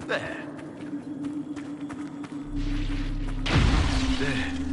There. There.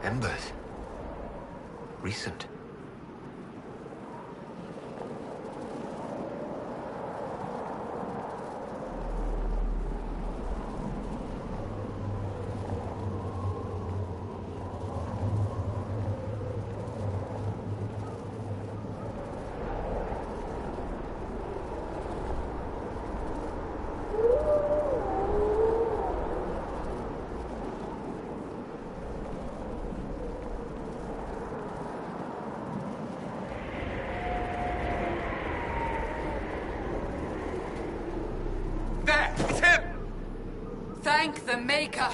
Embers. Recent. the Maker!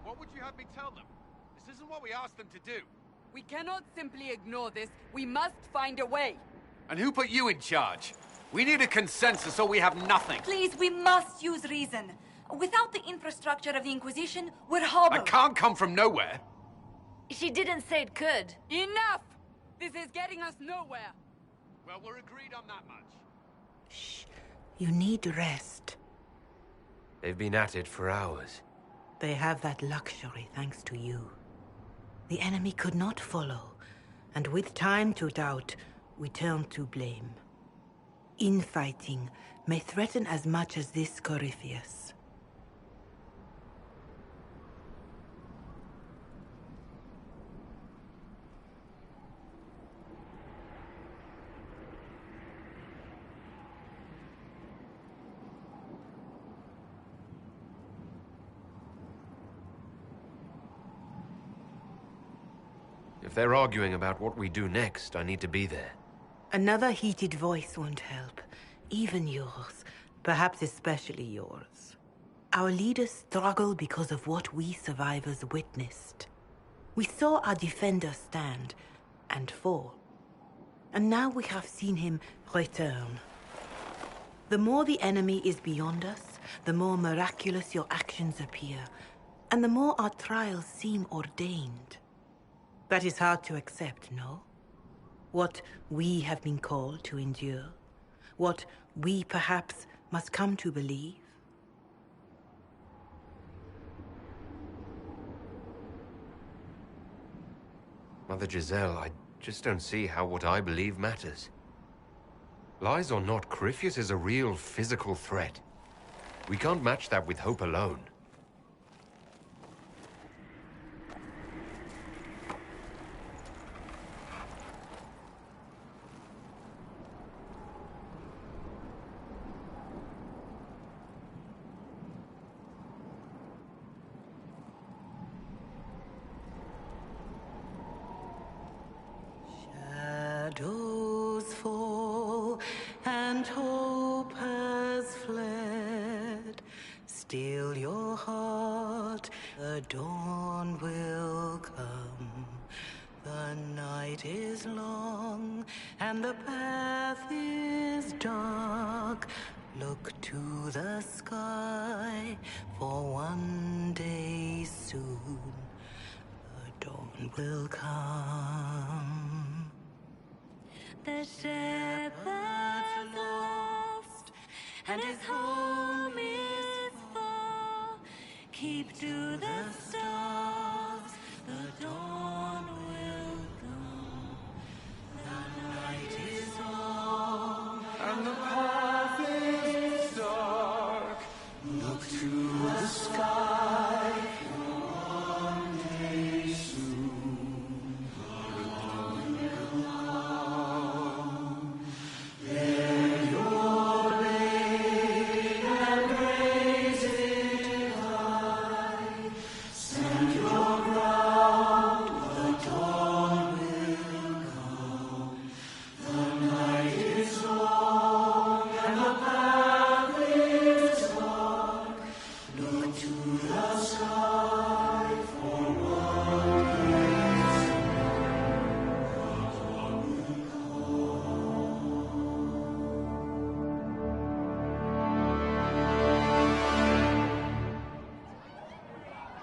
What would you have me tell them? This isn't what we asked them to do. We cannot simply ignore this. We must find a way. And who put you in charge? We need a consensus or we have nothing. Please, we must use reason. Without the infrastructure of the Inquisition, we're hobbled. I can't come from nowhere. She didn't say it could. Enough! This is getting us nowhere. Well, we're agreed on that much. Shh. You need rest. They've been at it for hours. They have that luxury thanks to you. The enemy could not follow, and with time to doubt, we turn to blame. Infighting may threaten as much as this Corypheus. If they're arguing about what we do next, I need to be there. Another heated voice won't help. Even yours. Perhaps especially yours. Our leaders struggle because of what we survivors witnessed. We saw our defender stand and fall. And now we have seen him return. The more the enemy is beyond us, the more miraculous your actions appear, and the more our trials seem ordained. That is hard to accept, no? What we have been called to endure, what we perhaps must come to believe. Mother Giselle, I just don't see how what I believe matters. Lies or not, Corypheus is a real physical threat. We can't match that with hope alone. Shadows fall and hope has fled. Still your heart, the dawn will come. The night is long and the path is dark. Look to the sky, for one day soon the dawn will come. The shepherd's lost, and his home is far. Keep to the stars, the dawn will come. The night is long, And the path is dark. look to the sky, for one day soon the dawn will come. Bear your blade and raise it high. Stand your ground, the dawn will come. The night is long and the path is dark. Look to the sky, for one day soon the dawn will come.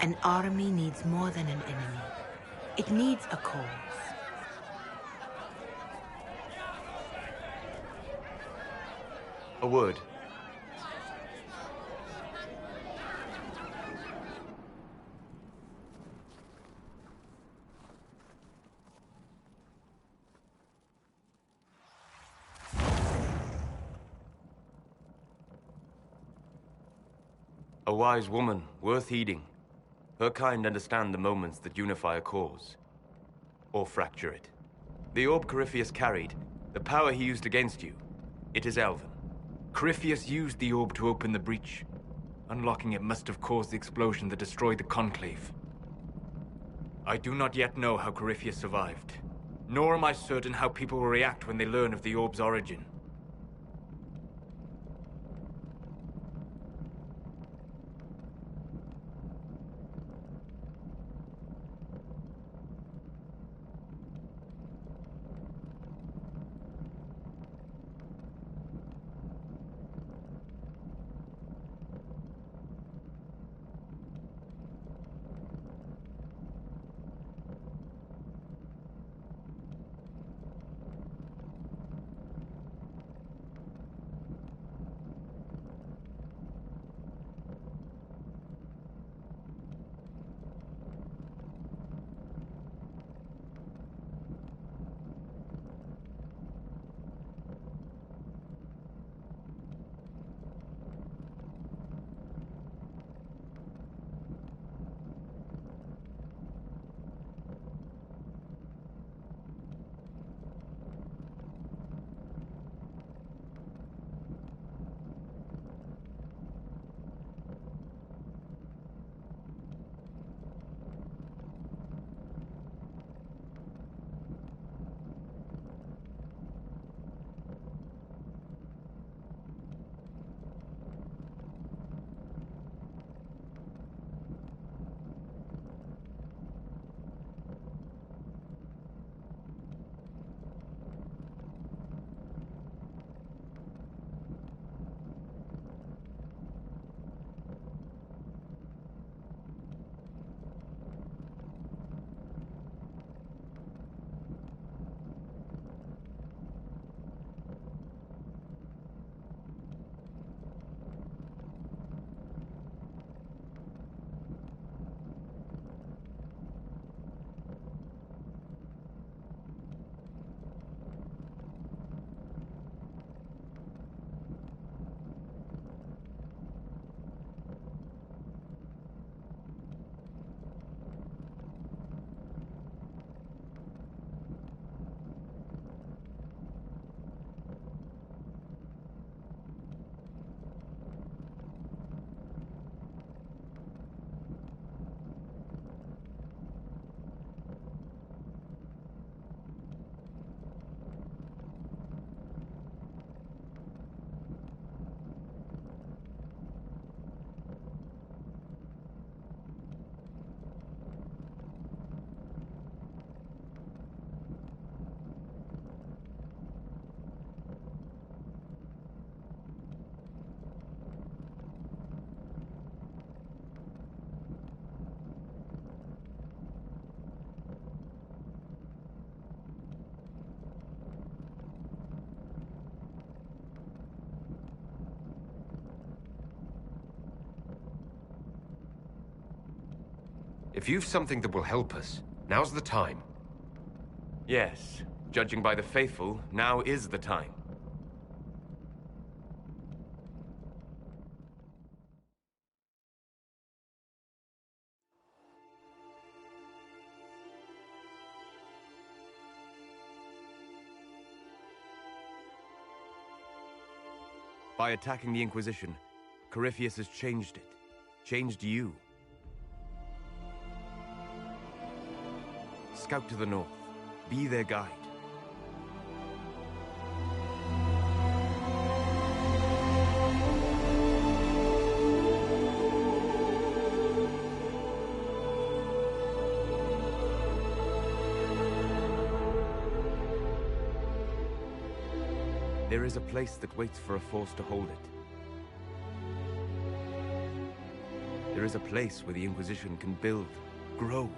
An army needs more than an enemy. It needs a cause. A word. A wise woman, worth heeding. Her kind understand the moments that unify a cause. Or fracture it. The orb Corypheus carried, the power he used against you, it is elven. Corypheus used the orb to open the breach. Unlocking it must have caused the explosion that destroyed the Conclave. I do not yet know how Corypheus survived, nor am I certain how people will react when they learn of the orb's origin. If you've something that will help us, now's the time. Yes, judging by the faithful, now is the time. By attacking the Inquisition, Corypheus has changed it. Changed you. Scout to the north. Be their guide. There is a place that waits for a force to hold it. There is a place where the Inquisition can build, grow.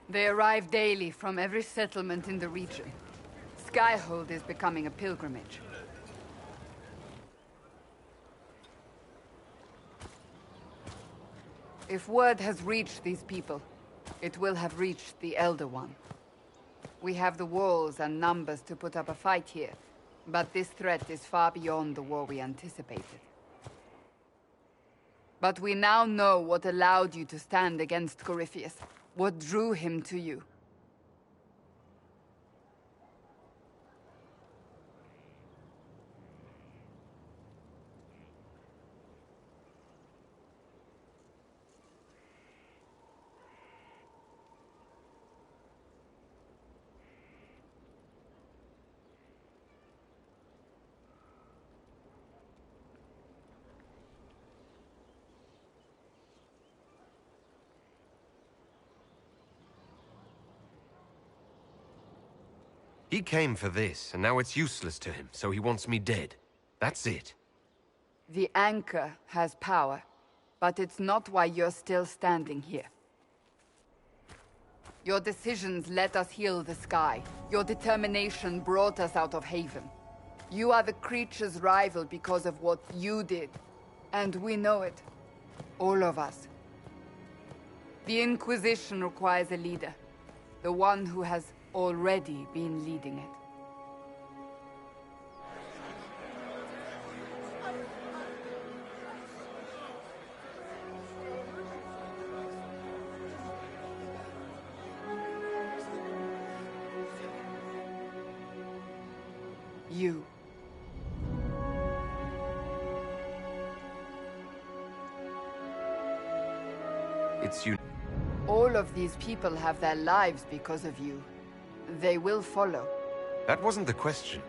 They arrive daily from every settlement in the region. Skyhold is becoming a pilgrimage. If word has reached these people, it will have reached the Elder One. We have the walls and numbers to put up a fight here, but this threat is far beyond the war we anticipated. But we now know what allowed you to stand against Corypheus, what drew him to you. He came for this, and now it's useless to him, so he wants me dead. That's it. The anchor has power, but it's not why you're still standing here. Your decisions let us heal the sky. Your determination brought us out of Haven. You are the creature's rival because of what you did. And we know it. All of us. The Inquisition requires a leader. The one who has already been leading it. You. It's you. All of these people have their lives because of you. They will follow. That wasn't the question.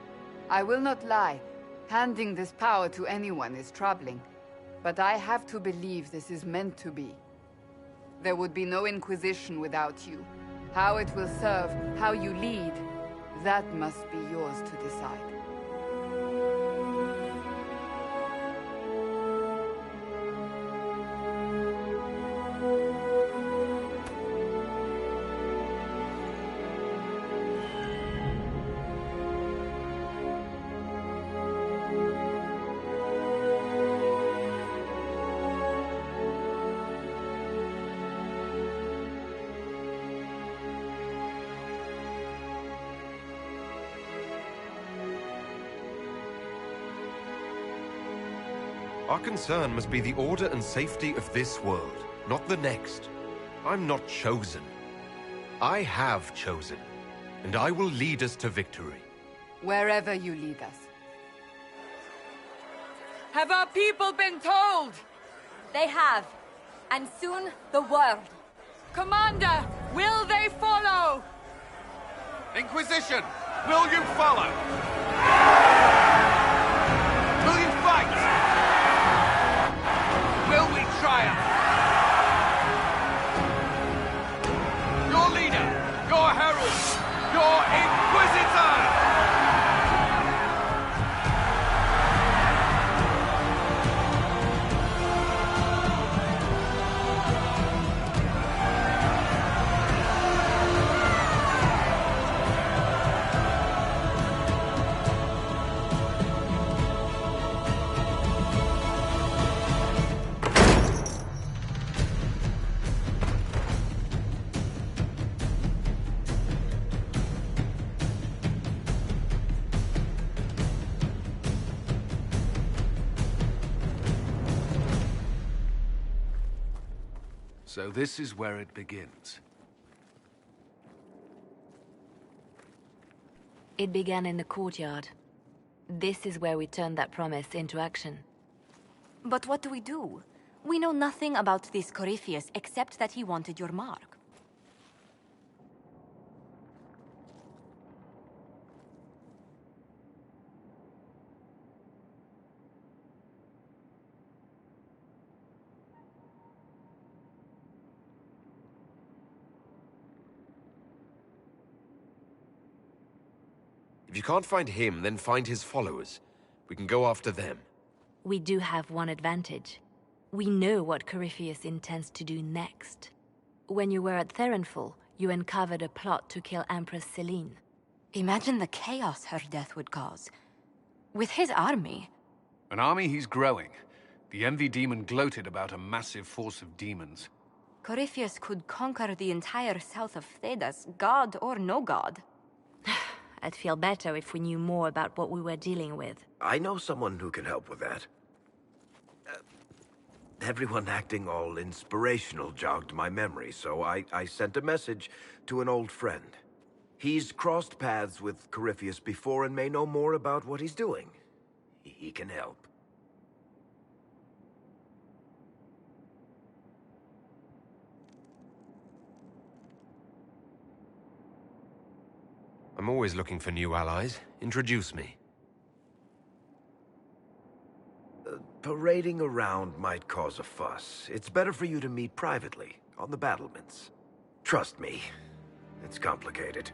I will not lie. Handing this power to anyone is troubling. But I have to believe this is meant to be. There would be no Inquisition without you. How it will serve, how you lead, that must be yours to decide. Our concern must be the order and safety of this world, not the next. I'm not chosen. I have chosen, and I will lead us to victory. Wherever you lead us. Have our people been told? They have. And soon, the world. Commander, will they follow? Inquisition, will you follow? Will you fight? Will we triumph? Your leader, your herald, your Inquisitor! So this is where it begins. It began in the courtyard. This is where we turned that promise into action. But what do we do? We know nothing about this Corypheus except that he wanted your mark. If you can't find him, then find his followers. We can go after them. We do have one advantage. We know what Corypheus intends to do next. When you were at Therenfall, You uncovered a plot to kill Empress Celine. Imagine the chaos her death would cause. With his army. An army he's growing. The Envy Demon gloated about a massive force of demons. Corypheus could conquer the entire south of Thedas, god or no god. I'd feel better if we knew more about what we were dealing with. I know someone who can help with that. Everyone acting all inspirational jogged my memory, so I sent a message to an old friend. He's crossed paths with Corypheus before and may know more about what he's doing. He can help. I'm always looking for new allies. Introduce me. Parading around might cause a fuss. It's better for you to meet privately, on the battlements. Trust me, it's complicated.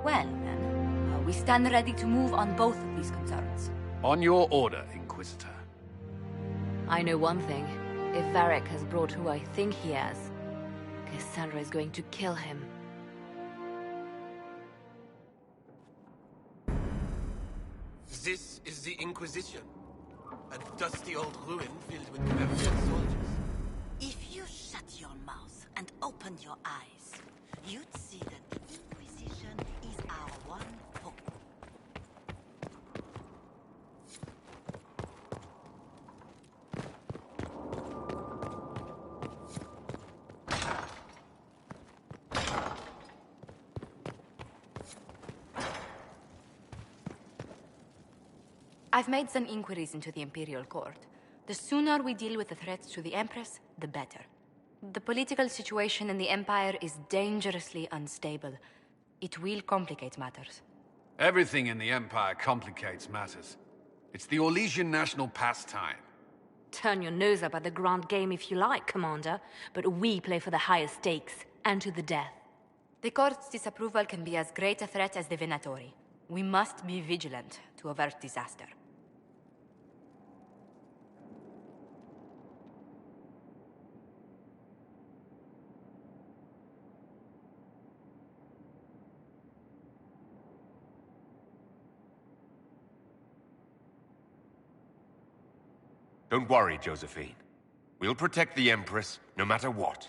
Well, then, we stand ready to move on both of these concerns. On your order, Inquisitor. I know one thing. If Varric has brought who I think he has, Cassandra is going to kill him. This is the Inquisition. A dusty old ruin filled with Coryphean soldiers. If you shut your mouth and open your eyes, you'd see that the Inquisition is our one hope. I've made some inquiries into the Imperial Court. The sooner we deal with the threats to the Empress, the better. The political situation in the Empire is dangerously unstable. It will complicate matters. Everything in the Empire complicates matters. It's the Orlesian national pastime. Turn your nose up at the grand game if you like, Commander, but we play for the highest stakes, and to the death. The Court's disapproval can be as great a threat as the Venatori. We must be vigilant to avert disaster. Don't worry, Josephine. We'll protect the Empress, no matter what.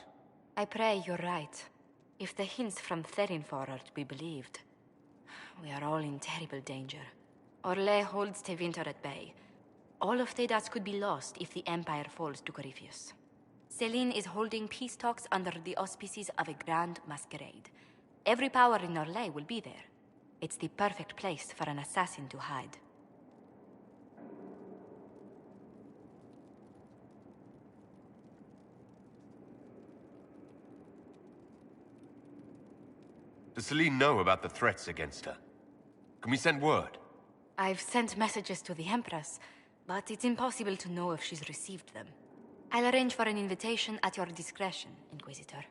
I pray you're right. If the hints from Therinfor are to be believed, we are all in terrible danger. Orlais holds Tevinter at bay. All of Thedas could be lost if the Empire falls to Corypheus. Celine is holding peace talks under the auspices of a grand masquerade. Every power in Orlais will be there. It's the perfect place for an assassin to hide. Does Celine know about the threats against her? Can we send word? I've sent messages to the Empress, but it's impossible to know if she's received them. I'll arrange for an invitation at your discretion, Inquisitor.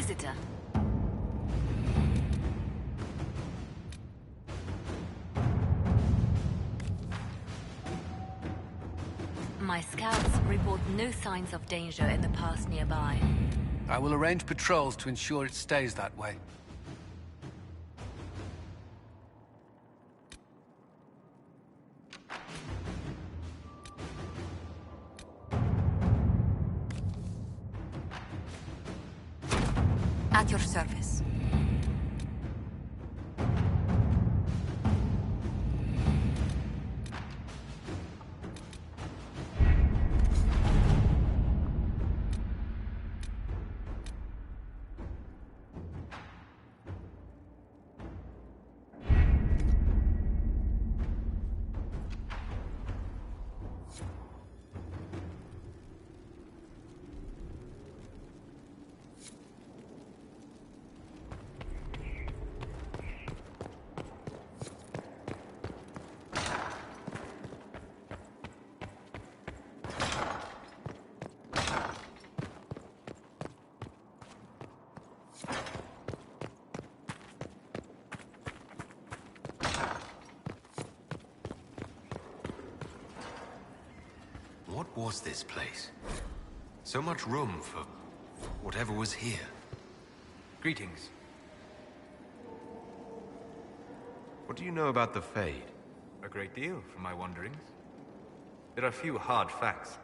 Inquisitor. My scouts report no signs of danger in the pass nearby. I will arrange patrols to ensure it stays that way. At your service. What was this place? So much room for whatever was here. Greetings. What do you know about the Fade? A great deal from my wanderings. There are few hard facts,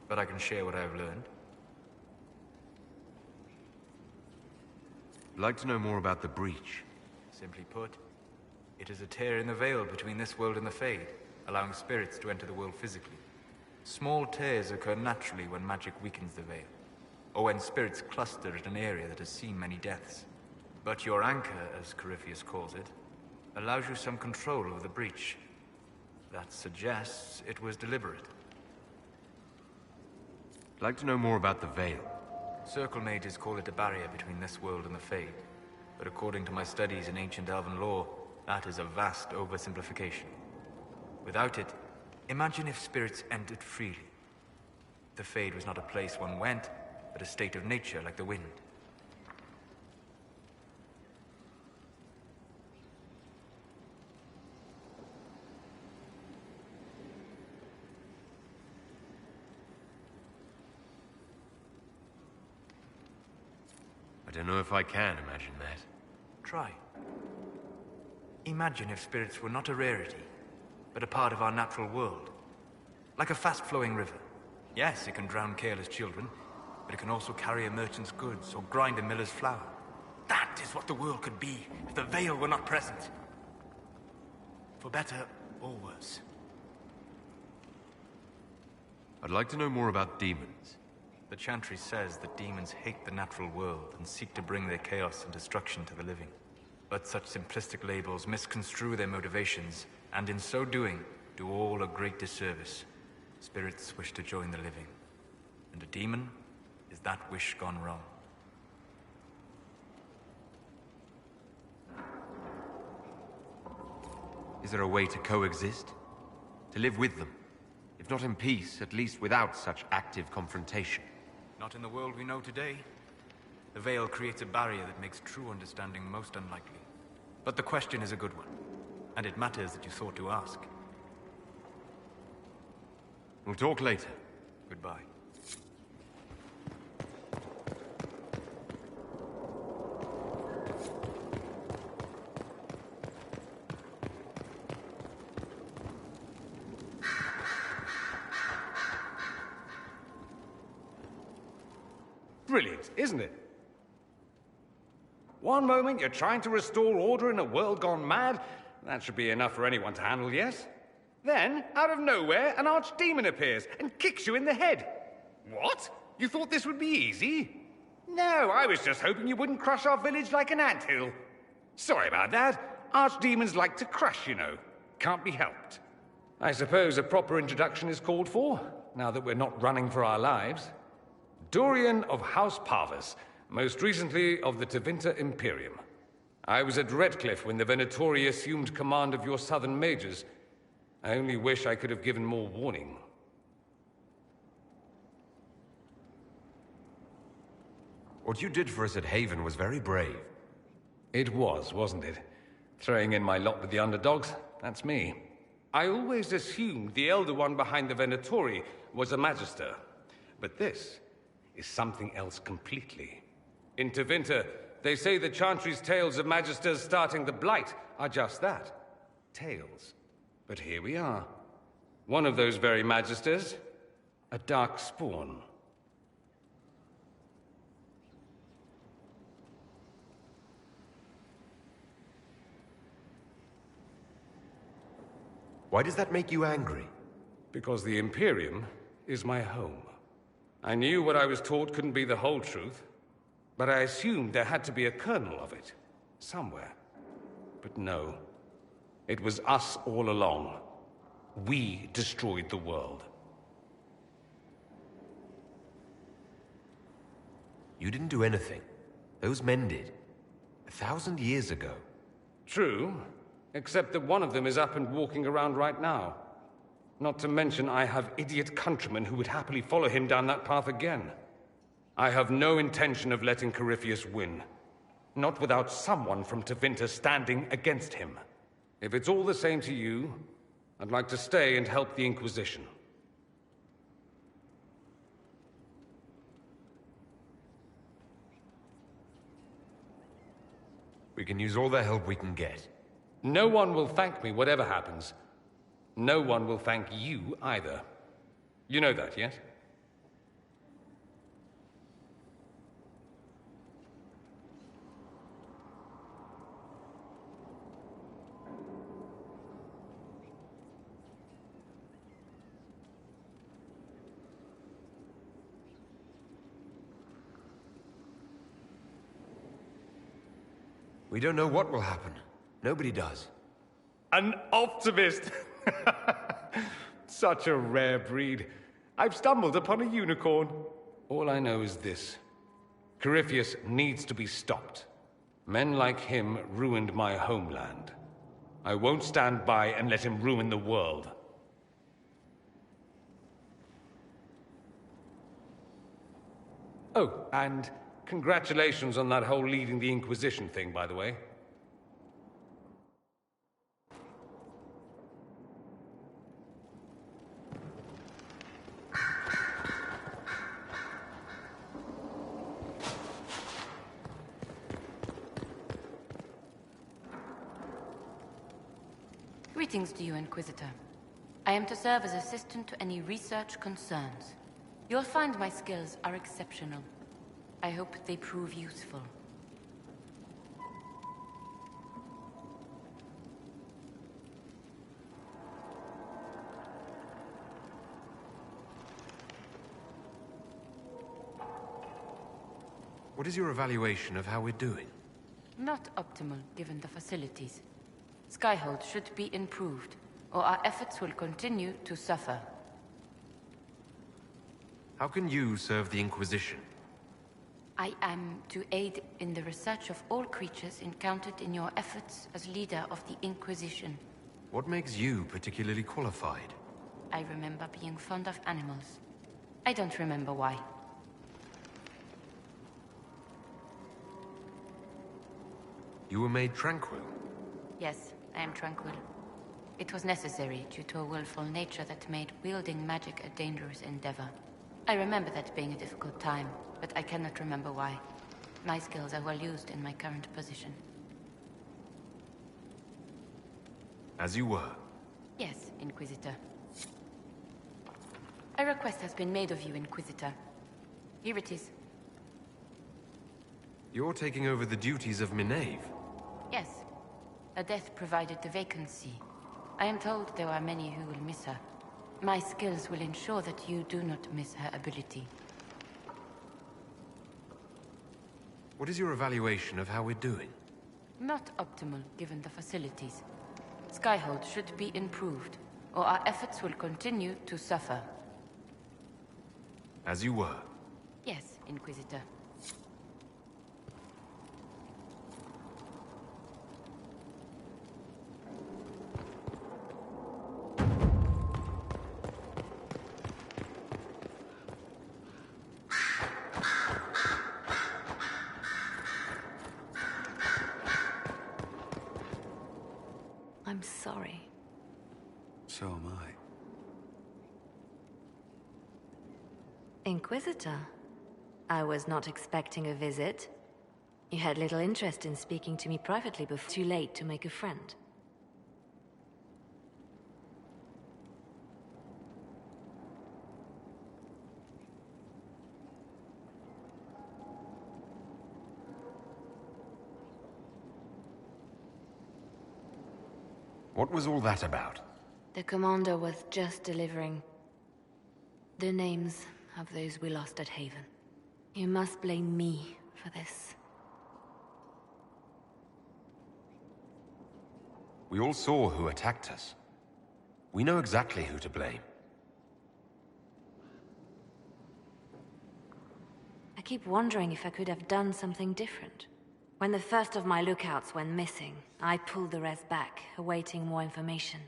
but I can share what I've learned. I'd like to know more about the Breach. Simply put, it is a tear in the veil between this world and the Fade, allowing spirits to enter the world physically. Small tears occur naturally when magic weakens the veil, or when spirits cluster at an area that has seen many deaths. But your anchor, as Corypheus calls it, allows you some control over the Breach. That suggests it was deliberate. I'd like to know more about the Veil. Circle mages call it a barrier between this world and the Fade, but according to my studies in ancient elven lore, that is a vast oversimplification. Without it, imagine if spirits entered freely. The Fade was not a place one went, but a state of nature like the wind. I don't know if I can imagine that. Try. Imagine if spirits were not a rarity, but a part of our natural world. Like a fast-flowing river. Yes, it can drown careless children, but it can also carry a merchant's goods or grind a miller's flour. That is what the world could be if the Veil were not present. For better or worse. I'd like to know more about demons. The Chantry says that demons hate the natural world and seek to bring their chaos and destruction to the living. But such simplistic labels misconstrue their motivations, and in so doing, do all a great disservice. Spirits wish to join the living, and a demon is that wish gone wrong. Is there a way to coexist? To live with them? If not in peace, at least without such active confrontation. Not in the world we know today. The Veil creates a barrier that makes true understanding most unlikely. But the question is a good one, and it matters that you thought to ask. We'll talk later. Goodbye. Brilliant, isn't it? One moment you're trying to restore order in a world gone mad. That should be enough for anyone to handle, yes? Then, out of nowhere, an archdemon appears and kicks you in the head. What? You thought this would be easy? No, I was just hoping you wouldn't crush our village like an anthill. Sorry about that. Archdemons like to crush, you know. Can't be helped. I suppose a proper introduction is called for, now that we're not running for our lives. Dorian of House Parvus, most recently of the Tevinter Imperium. I was at Redcliffe when the Venatori assumed command of your southern mages. I only wish I could have given more warning. What you did for us at Haven was very brave. It was, wasn't it? Throwing in my lot with the underdogs, that's me. I always assumed the Elder One behind the Venatori was a Magister. But this is something else completely. In Tevinter, they say the Chantry's tales of Magisters starting the Blight are just that. Tales. But here we are. One of those very Magisters, a dark spawn. Why does that make you angry? Because the Imperium is my home. I knew what I was taught couldn't be the whole truth, but I assumed there had to be a kernel of it, somewhere. But no, it was us all along. We destroyed the world. You didn't do anything. Those men did. 1,000 years ago. True, except that one of them is up and walking around right now. Not to mention I have idiot countrymen who would happily follow him down that path again. I have no intention of letting Corypheus win. Not without someone from Tevinter standing against him. If it's all the same to you, I'd like to stay and help the Inquisition. We can use all the help we can get. No one will thank me, whatever happens. No one will thank you, either. You know that, yes? We don't know what will happen. Nobody does. An optimist! Such a rare breed. I've stumbled upon a unicorn. All I know is this. Corypheus needs to be stopped. Men like him ruined my homeland. I won't stand by and let him ruin the world. Oh, and congratulations on that whole leading the Inquisition thing, by the way. Greetings to you, Inquisitor. I am to serve as assistant to any research concerns. You'll find my skills are exceptional. I hope they prove useful. What is your evaluation of how we're doing? Not optimal, given the facilities. Skyhold should be improved, or our efforts will continue to suffer. How can you serve the Inquisition? I am to aid in the research of all creatures encountered in your efforts as leader of the Inquisition. What makes you particularly qualified? I remember being fond of animals. I don't remember why. You were made tranquil? Yes, I am tranquil. It was necessary due to a willful nature that made wielding magic a dangerous endeavor. I remember that being a difficult time, but I cannot remember why. My skills are well used in my current position. As you were? Yes, Inquisitor. A request has been made of you, Inquisitor. Here it is. You're taking over the duties of Minave? Yes. A death provided the vacancy. I am told there are many who will miss her. My skills will ensure that you do not miss her ability. What is your evaluation of how we're doing? Not optimal, given the facilities. Skyhold should be improved, or our efforts will continue to suffer. As you were? Yes, Inquisitor. sorry. So am I. Inquisitor, I was not expecting a visit. You had little interest in speaking to me privately before too late to make a friend. What was all that about? The commander was just delivering the names of those we lost at Haven. You must blame me for this. We all saw who attacked us. We know exactly who to blame. I keep wondering if I could have done something different. When the first of my lookouts went missing, I pulled the rest back, awaiting more information.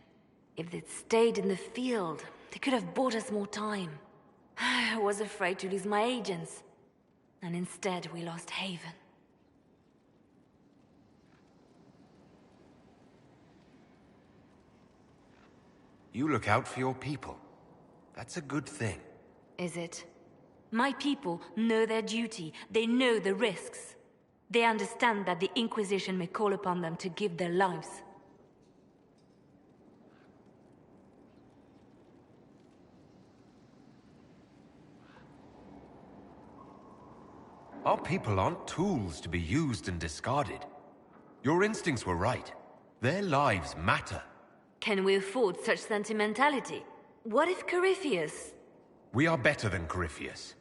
If they'd stayed in the field, they could have bought us more time. I was afraid to lose my agents. And instead, we lost Haven. You look out for your people. That's a good thing. Is it? My people know their duty. They know the risks. They understand that the Inquisition may call upon them to give their lives. Our people aren't tools to be used and discarded. Your instincts were right. Their lives matter. Can we afford such sentimentality? What if Corypheus... We are better than Corypheus.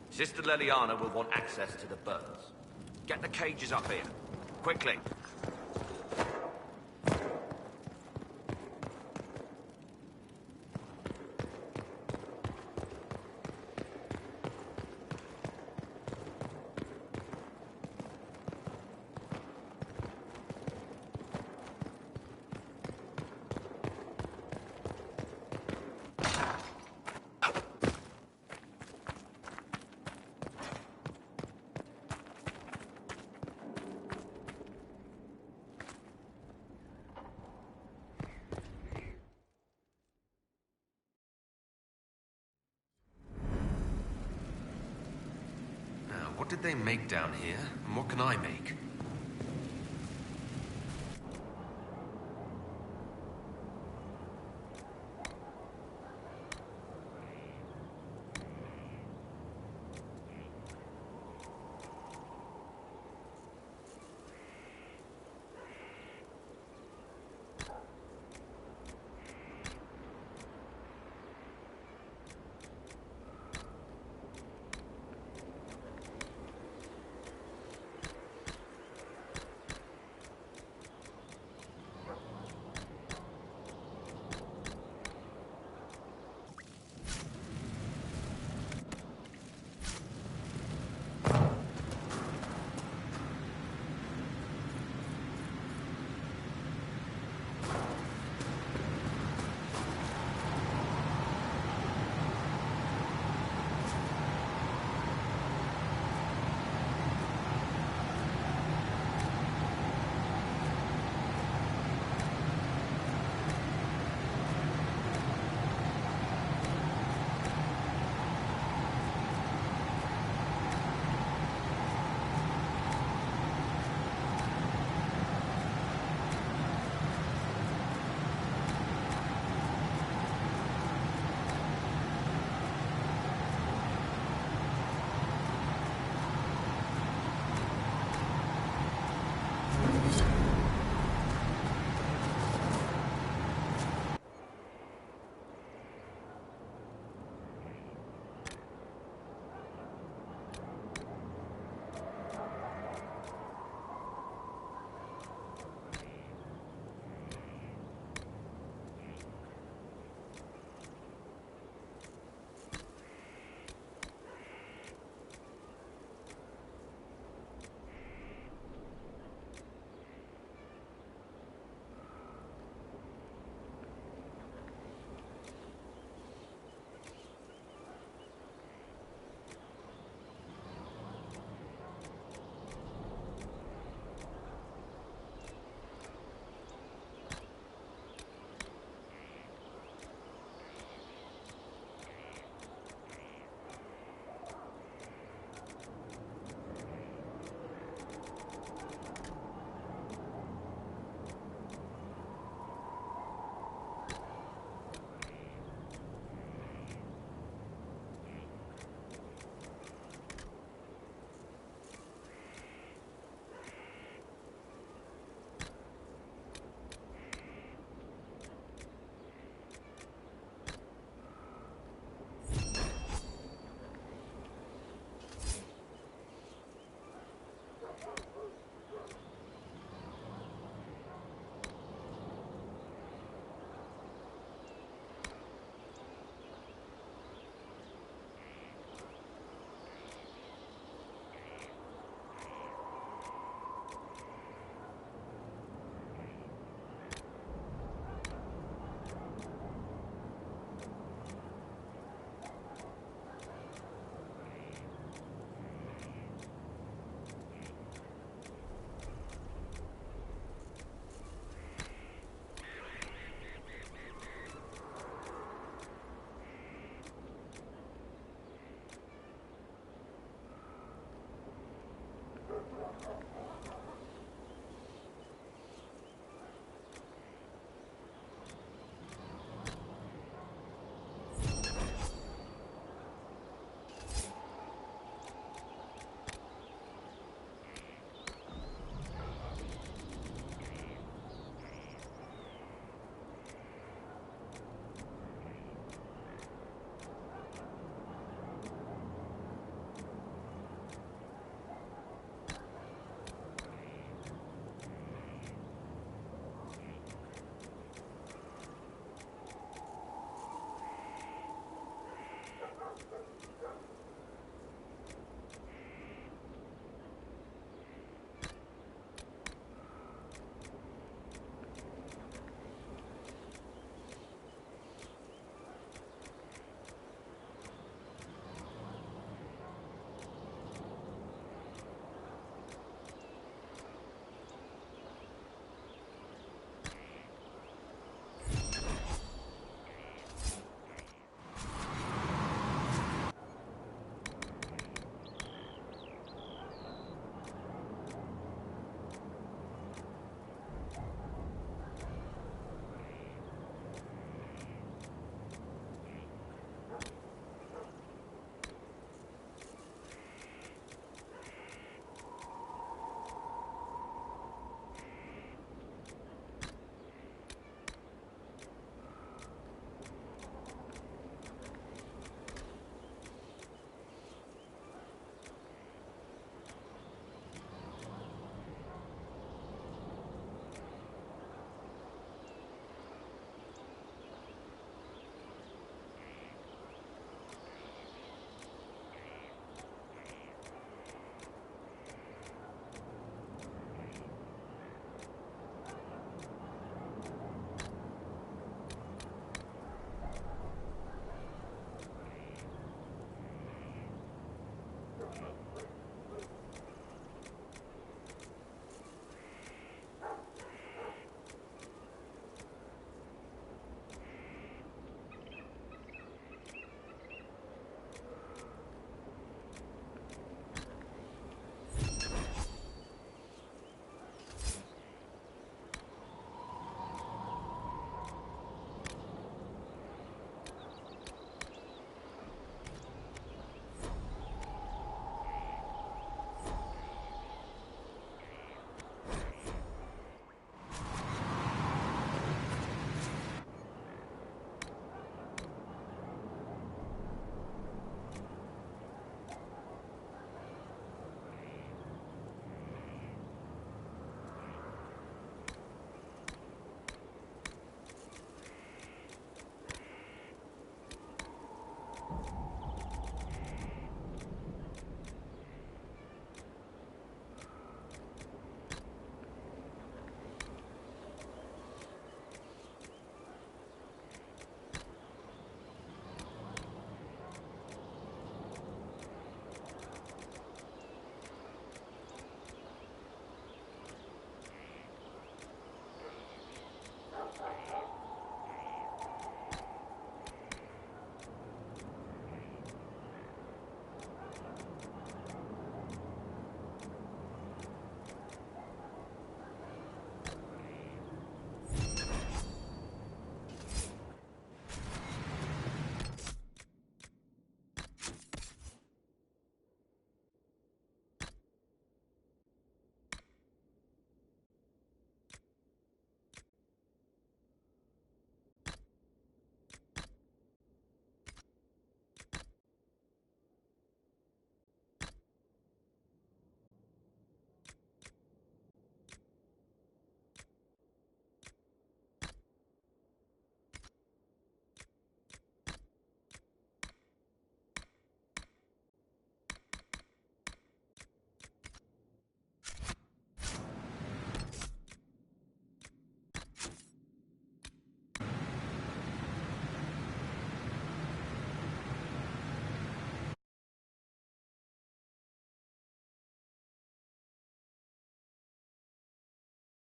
Sister Leliana will want access to the birds. Get the cages up here. Quickly. What did they make down here, and what can I make?